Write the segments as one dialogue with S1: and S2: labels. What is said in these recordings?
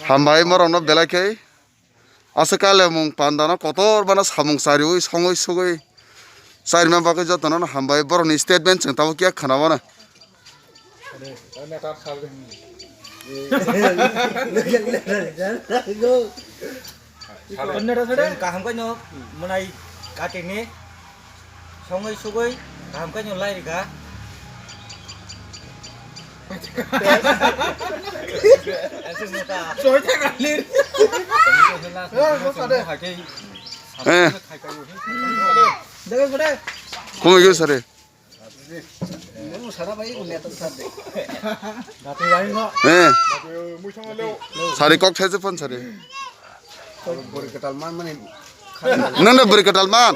S1: Hambai morong no belakei. Asekale mung pandana kotor bana samung sariui songoi sugoi. Sair memang pakai jatuh no hambai borong ni statement ceng tahu kia kenapa na?
S2: Kaham kan nyo menai kating ni, songoi sugoi kaham kan nyo lai ga. Soalnya ngalir. Jangan boleh.
S1: Kau ikut sare. Sare kok cek pun sare. Nanda beri ketalman.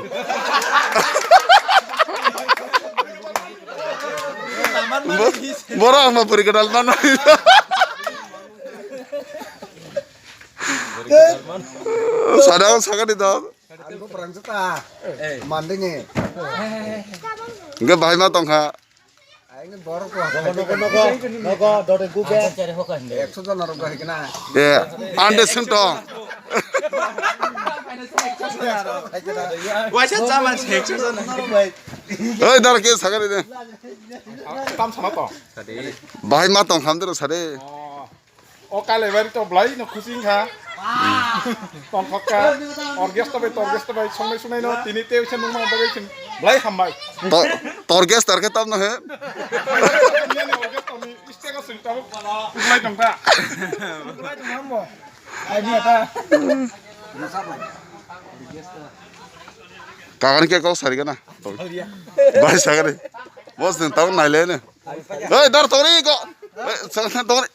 S1: Borong mau beri ketalman. Sadang sangat itu.
S3: Aku perang suka. Mandingnya.
S1: Enggak bahaya mah tongka.
S3: Ini baru kok.
S2: Nogo dode gube. Cari hokan deh.
S3: Sudah naruh kah kena.
S1: Ya, anda sentong.
S2: Wajah zaman cek sana.
S1: Hei, dah kes sangat itu.
S4: Tam sama toh.
S1: Bahaya mah tong hamdir sare.
S4: Oh kali baru to belai no kucing ha. Tongkokka orkestra bay songai sungai no tini teu chen nung mau bagai chen belai hambai.
S1: Torges target tam no he.
S4: Orkestra ni istega sing tahu belai tongka. Belai tong hambo. Ini apa?
S1: Kagan kia kau sari kana. Bahaya sangat. Bos nih tahu naik lene. Hei, dar tori kok. Sangat tori.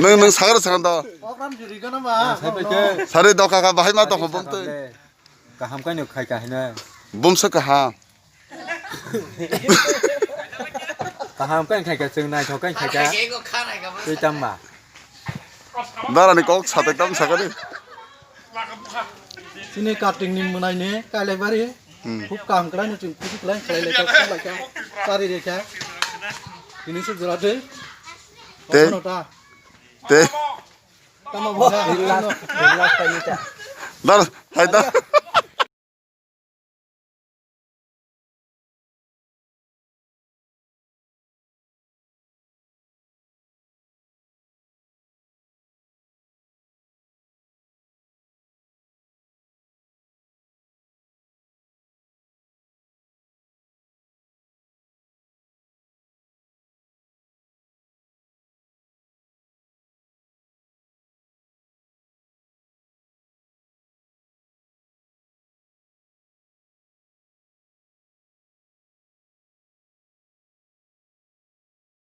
S1: Neng sagar sangat dah. Sari dah kakak bahaya mah tong bom tu.
S2: Kaham kan nyo khai kahina.
S1: Bom sekah.
S2: Kaham kan khai ka seng nai thok kan khai ka. Tôi chăm mà.
S1: Dar ni kok sate tam sangat ni.
S3: Sini cutting ni menai ni, kali bari. Hukam kerana cuma kusik lain, kali lekar lekar, sari lekar. Ini sudah ada.
S1: Te. Te.
S3: Tama boleh.
S2: Hilas tadi tak.
S1: Dar, hai dar.